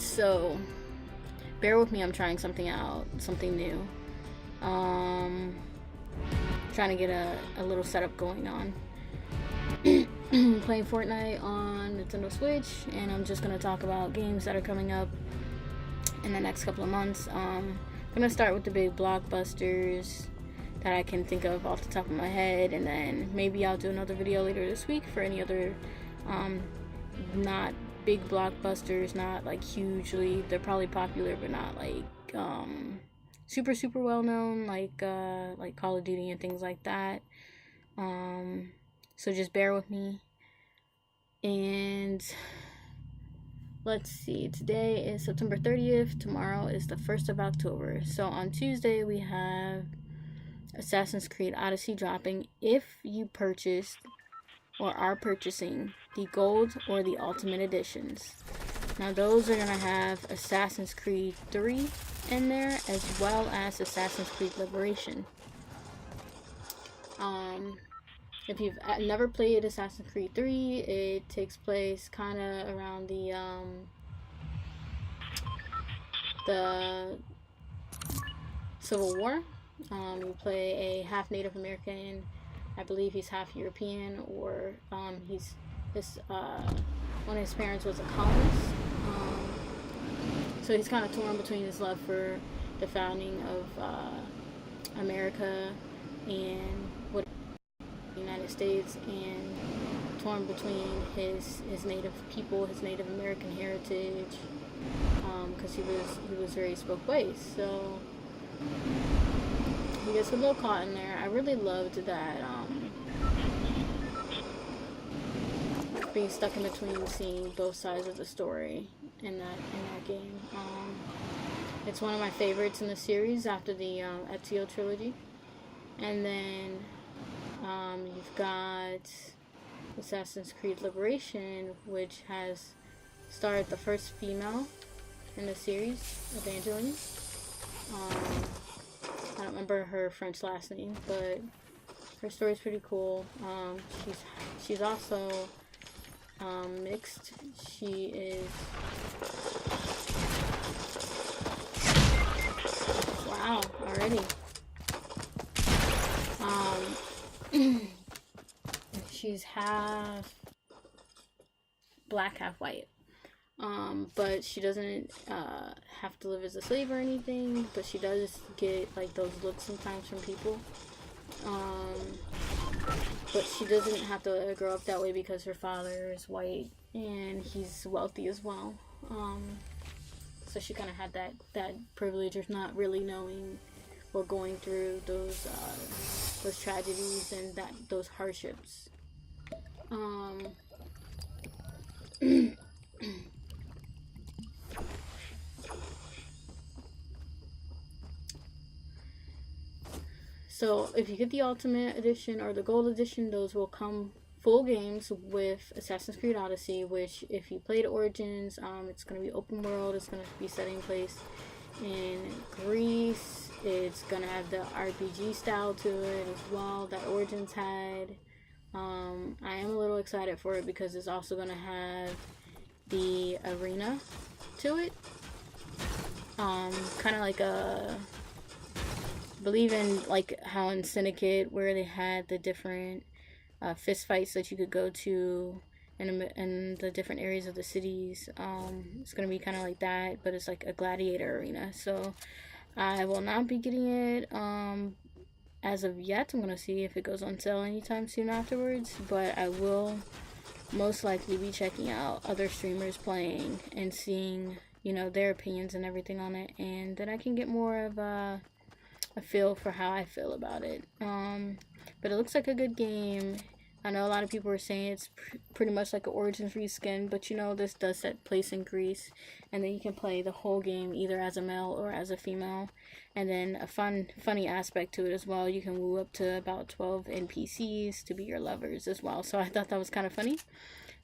So bear with me, I'm trying something out, something new. Trying to get a little setup going on. Playing Fortnite on Nintendo Switch, and I'm just gonna talk about games that are coming up in the next couple of months. I'm gonna start with the big blockbusters that I can think of off the top of my head, and then maybe I'll do another video later this week for any other not big blockbusters, not like hugely, they're probably popular but not like super well known, like Call of Duty and things like that. So just bear with me. And let's see, today is September 30th, tomorrow is the 1st of October. So on Tuesday we have Assassin's Creed Odyssey dropping if you purchased or are purchasing the gold or the ultimate editions. Now those are gonna have Assassin's Creed 3 in there, as well as Assassin's Creed Liberation. If you've never played Assassin's Creed 3, it takes place kind of around the Civil War. You play a half Native American, I believe he's half European, or one of his parents was a colonist. So he's kind of torn between his love for the founding of America and what the United States, and torn between his native people, his Native American heritage, because he was very spoke ways. So he gets a little caught in there. I really loved that being stuck in between, seeing both sides of the story in that game. It's one of my favorites in the series after the Ezio trilogy. And then you've got Assassin's Creed Liberation, which has starred the first female in the series, Evangeline. I don't remember her French last name, but her story's pretty cool. She's also mixed. She is, wow, already. She's half black, half white. But she doesn't have to live as a slave or anything, but she does get like those looks sometimes from people. But she doesn't have to grow up that way because her father is white and he's wealthy as well. So she kind of had that privilege of not really knowing or going through those tragedies and those hardships. So if you get the Ultimate Edition or the Gold Edition, those will come full games with Assassin's Creed Odyssey, which if you played Origins, it's going to be open world. It's going to be setting place in Greece. It's going to have the RPG style to it as well that Origins had. I am a little excited for it because it's also going to have the arena to it. Kind of like believe in like how in Syndicate where they had the different fist fights that you could go to in the different areas of the cities. It's gonna be kind of like that, but it's like a gladiator arena. So I will not be getting it as of yet. I'm gonna see if it goes on sale anytime soon afterwards, but I will most likely be checking out other streamers playing and seeing, you know, their opinions and everything on it, and then I can get more of a feel for how I feel about it. But it looks like a good game. I know a lot of people are saying it's pretty much like an Origins reskin, but you know, this does set place in Greece, and then you can play the whole game either as a male or as a female. And then a funny aspect to it as well, you can woo up to about 12 NPCs to be your lovers as well. So I thought that was kind of funny,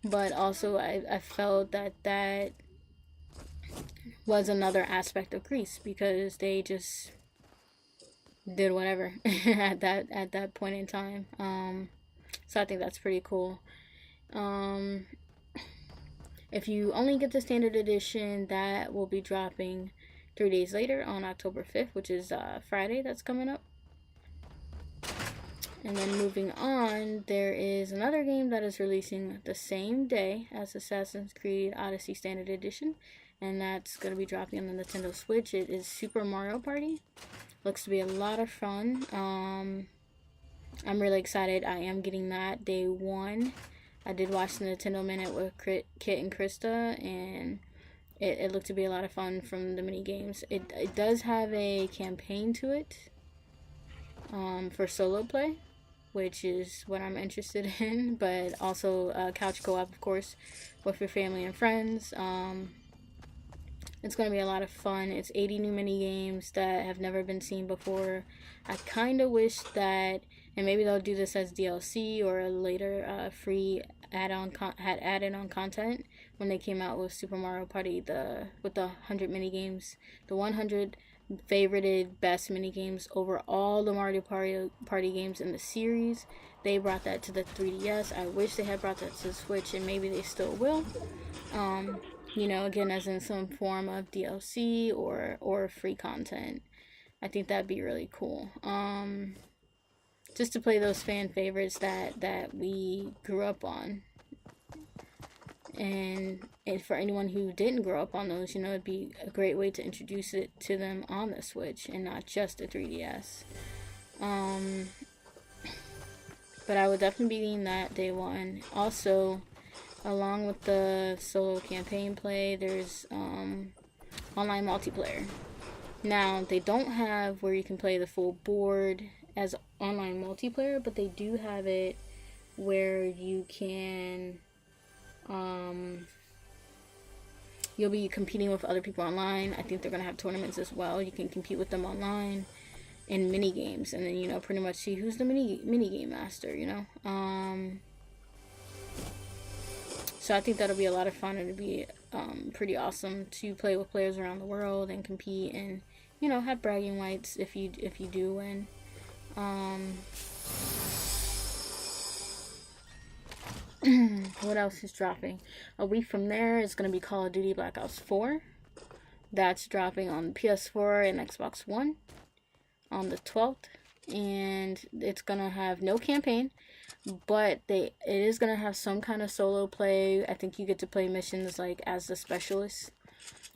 but also I felt that was another aspect of Greece, because they just did whatever at that point in time. So I think that's pretty cool. If you only get the standard edition, that will be dropping 3 days later on October 5th, which is Friday that's coming up. And then moving on, there is another game that is releasing the same day as Assassin's Creed Odyssey Standard Edition, and that's going to be dropping on the Nintendo Switch. It is Super Mario Party. Looks to be a lot of fun. I'm really excited. I am getting that day one. I did watch the Nintendo Minute with Kit and Krista, and it looked to be a lot of fun from the mini games. It does have a campaign to it for solo play, which is what I'm interested in, but also couch co-op, of course, with your family and friends. It's going to be a lot of fun. It's 80 new mini games that have never been seen before. I kind of wish that, and maybe they'll do this as DLC or a later free had added on content when they came out with Super Mario Party with the 100 mini games, the 100 favorited best mini games over all the Mario Party games in the series. They brought that to the 3DS. I wish they had brought that to the Switch, and maybe they still will. Again, as in some form of DLC or free content. I think that'd be really cool. Just to play those fan favorites that we grew up on. And for anyone who didn't grow up on those, it'd be a great way to introduce it to them on the Switch and not just the 3DS. But I would definitely be getting that day one. Also, along with the solo campaign play, there's online multiplayer. Now, they don't have where you can play the full board as online multiplayer, but they do have it where you can you'll be competing with other people online. I think they're going to have tournaments as well. You can compete with them online in mini games, and then pretty much see who's the mini game master. So I think that'll be a lot of fun. It'll be pretty awesome to play with players around the world and compete, and have bragging rights if you do win. What else is dropping? A week from there is going to be Call of Duty Black Ops 4. That's dropping on PS4 and Xbox One on the 12th. And it's going to have no campaign, but it is going to have some kind of solo play. I think you get to play missions like as the specialist.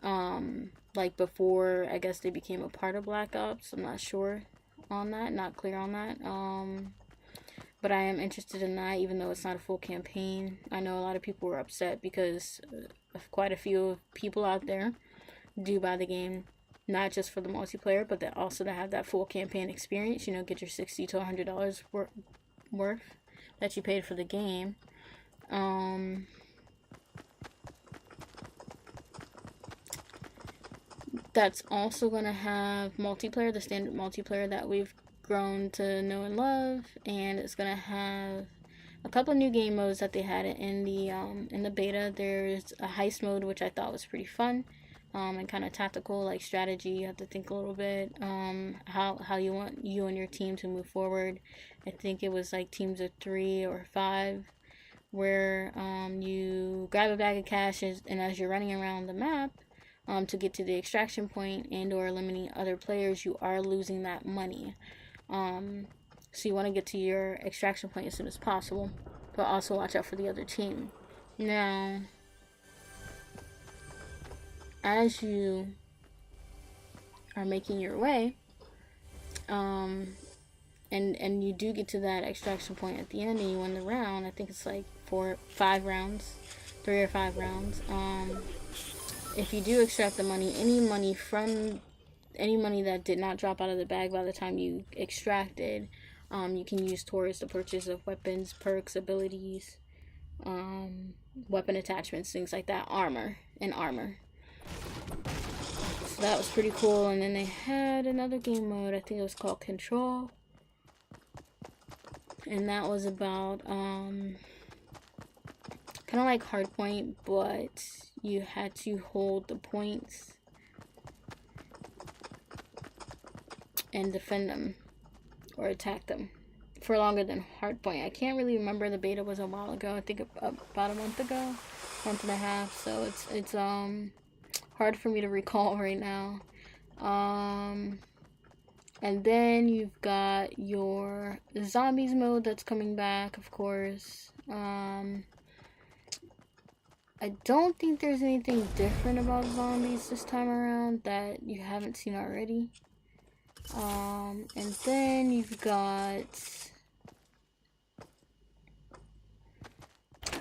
Like before, I guess they became a part of Black Ops. I'm not sure on that, not clear on that. But I am interested in that, even though it's not a full campaign. I know a lot of people were upset because quite a few people out there do buy the game, not just for the multiplayer, but also to have that full campaign experience. Get your $60 to $100 worth that you paid for the game. That's also going to have multiplayer, the standard multiplayer that we've grown to know and love, and it's going to have a couple of new game modes that they had in the beta. There's a heist mode, which I thought was pretty fun, and kind of tactical, like strategy. You have to think a little bit how you want you and your team to move forward. I think it was like teams of 3 or 5, where you grab a bag of cash, and as you're running around the map to get to the extraction point and or eliminating other players, you are losing that money. So you want to get to your extraction point as soon as possible, but also watch out for the other team. Now, as you are making your way, and you do get to that extraction point at the end, and you win the round. I think it's like 3 or 5 rounds. If you do extract the money, any money that did not drop out of the bag by the time you extracted, you can use towards the purchase of weapons, perks, abilities, weapon attachments, things like that, armor. So that was pretty cool. And then they had another game mode, I think it was called Control, and that was about kind of like Hardpoint, but you had to hold the points and defend them or attack them for longer than Hardpoint. I can't really remember. The beta was a while ago. I think about a month ago, month and a half. So it's hard for me to recall right now. And then you've got your zombies mode that's coming back, of course. I don't think there's anything different about zombies this time around that you haven't seen already. And then you've got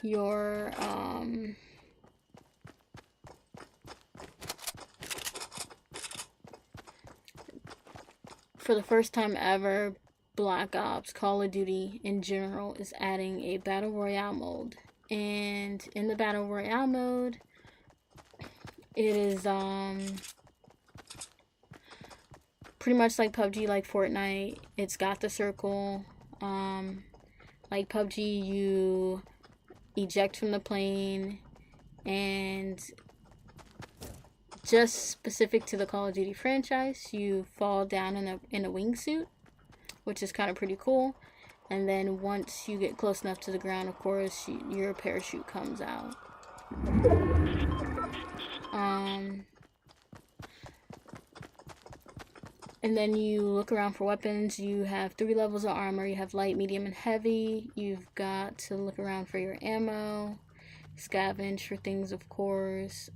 your for the first time ever, Black Ops, Call of Duty in general is adding a Battle Royale mode. And in the Battle Royale mode, it is pretty much like PUBG, like Fortnite. It's got the circle. Like PUBG, you eject from the plane, and just specific to the Call of Duty franchise, you fall down in a wingsuit, which is kind of pretty cool. And then once you get close enough to the ground, of course, your parachute comes out. And then you look around for weapons. You have 3 levels of armor. You have light, medium, and heavy. You've got to look around for your ammo, scavenge for things, of course.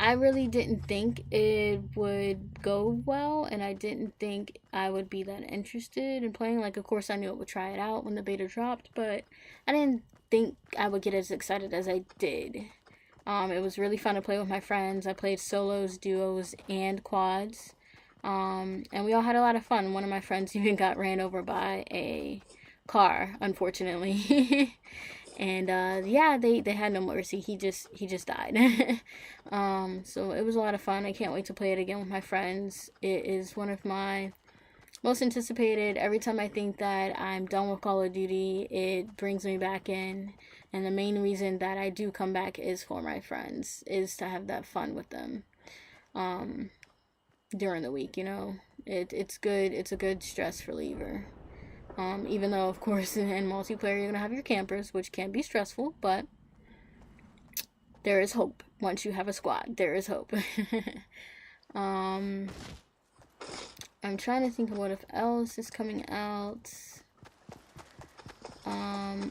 I really didn't think it would go well, and I didn't think I would be that interested in playing. Like, of course, I knew I would try it out when the beta dropped, but I didn't think I would get as excited as I did. It was really fun to play with my friends. I played solos, duos, and quads, and we all had a lot of fun. One of my friends even got ran over by a car, unfortunately. And yeah, they had no mercy. He just died. So it was a lot of fun. I can't wait to play it again with my friends. It is one of my most anticipated. Every time I think that I'm done with Call of Duty, it brings me back in. And the main reason that I do come back is for my friends, is to have that fun with them during the week. You know, it's good. It's a good stress reliever. Even though, of course, in multiplayer, you're going to have your campers, which can be stressful, but there is hope. Once you have a squad, there is hope. I'm trying to think of what else is coming out.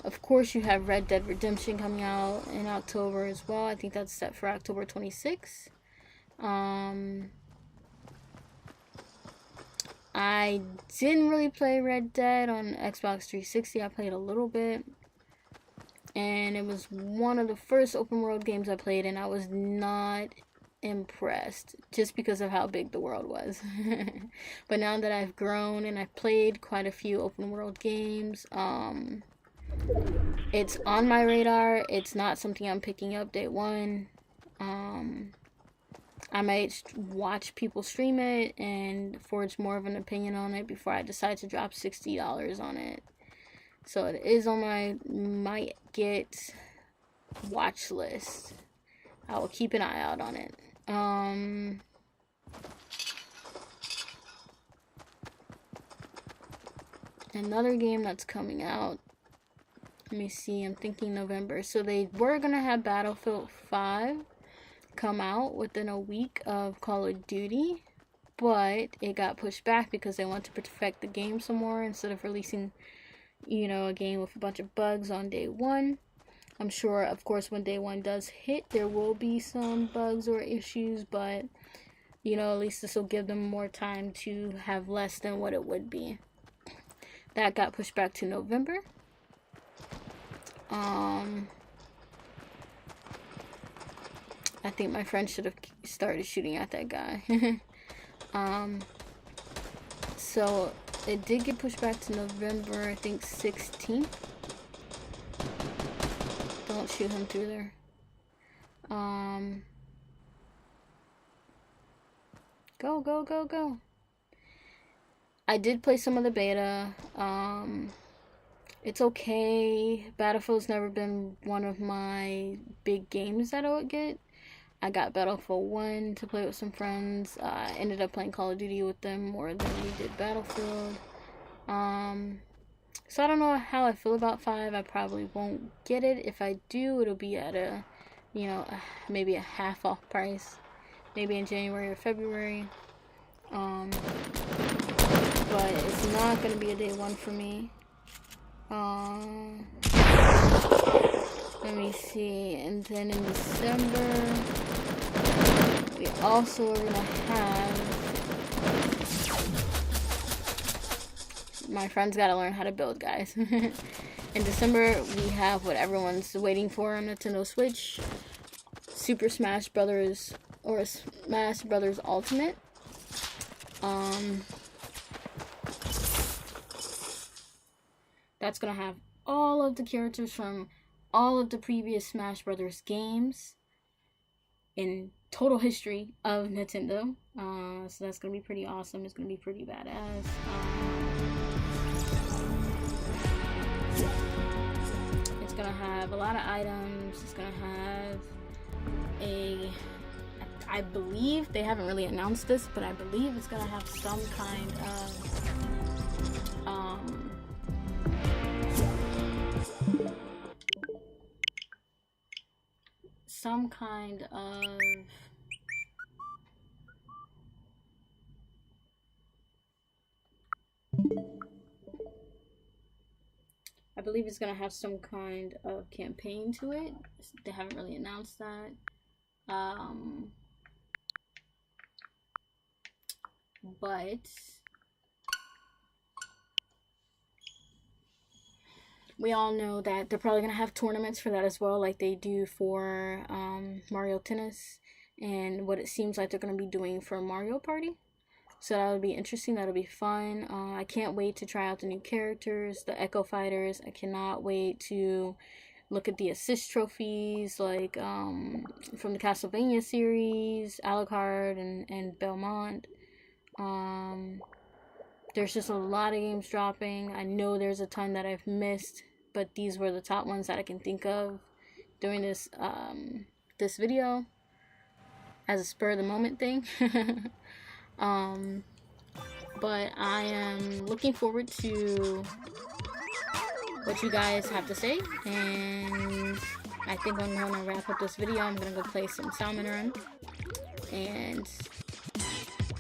Of course, you have Red Dead Redemption coming out in October as well. I think that's set for October 26th. I didn't really play Red Dead on Xbox 360. I played a little bit, and it was one of the first open world games I played, and I was not impressed just because of how big the world was. But now that I've grown and I've played quite a few open world games, it's on my radar. It's not something I'm picking up day one. I might watch people stream it and forge more of an opinion on it before I decide to drop $60 on it. So it is on my might get watch list. I will keep an eye out on it. Another game that's coming out. Let me see. I'm thinking November. So they were going to have Battlefield 5 come out within a week of Call of Duty, but it got pushed back because they want to perfect the game some more instead of releasing, a game with a bunch of bugs on day one. I'm sure, of course, when day one does hit, there will be some bugs or issues, but, at least this will give them more time to have less than what it would be. That got pushed back to November. I think my friend should have started shooting at that guy. So it did get pushed back to November, I think 16th. Don't shoot him through there. Go, go, go, go. I did play some of the beta. It's okay. Battlefield's never been one of my big games that I would get. I got Battlefield 1 to play with some friends. I ended up playing Call of Duty with them more than we did Battlefield. So I don't know how I feel about 5. I probably won't get it. If I do, it'll be at a, maybe a half off price. Maybe in January or February. But it's not going to be a day one for me. Let me see. And then in December, we also are going to have... My friends got to learn how to build, guys. In December, we have what everyone's waiting for on Nintendo Switch. Super Smash Brothers, or Smash Brothers Ultimate. That's going to have all of the characters from all of the previous Smash Brothers games in total history of Nintendo. So that's going to be pretty awesome. It's going to be pretty badass. It's going to have a lot of items. It's going to have I believe, they haven't really announced this, but I believe it's going to have some kind of I believe it's going to have some kind of campaign to it. They haven't really announced that. But we all know that they're probably going to have tournaments for that as well, like they do for Mario Tennis, and what it seems like they're going to be doing for Mario Party. So that'll be interesting. That'll be fun. I can't wait to try out the new characters, the Echo Fighters. I cannot wait to look at the assist trophies, like from the Castlevania series, Alucard and Belmont. There's just a lot of games dropping. I know there's a ton that I've missed, but these were the top ones that I can think of during this this video as a spur of the moment thing. But I am looking forward to what you guys have to say, and I think I'm going to wrap up this video. I'm going to go play some Salmon Run, and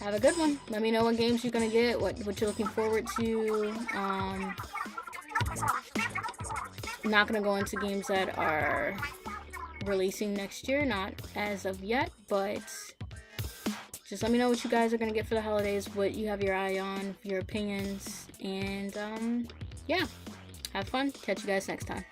have a good one. Let me know what games you're going to get, what you're looking forward to. I'm not going to go into games that are releasing next year, not as of yet, but just let me know what you guys are going to get for the holidays, what you have your eye on, your opinions, and yeah, have fun. Catch you guys next time.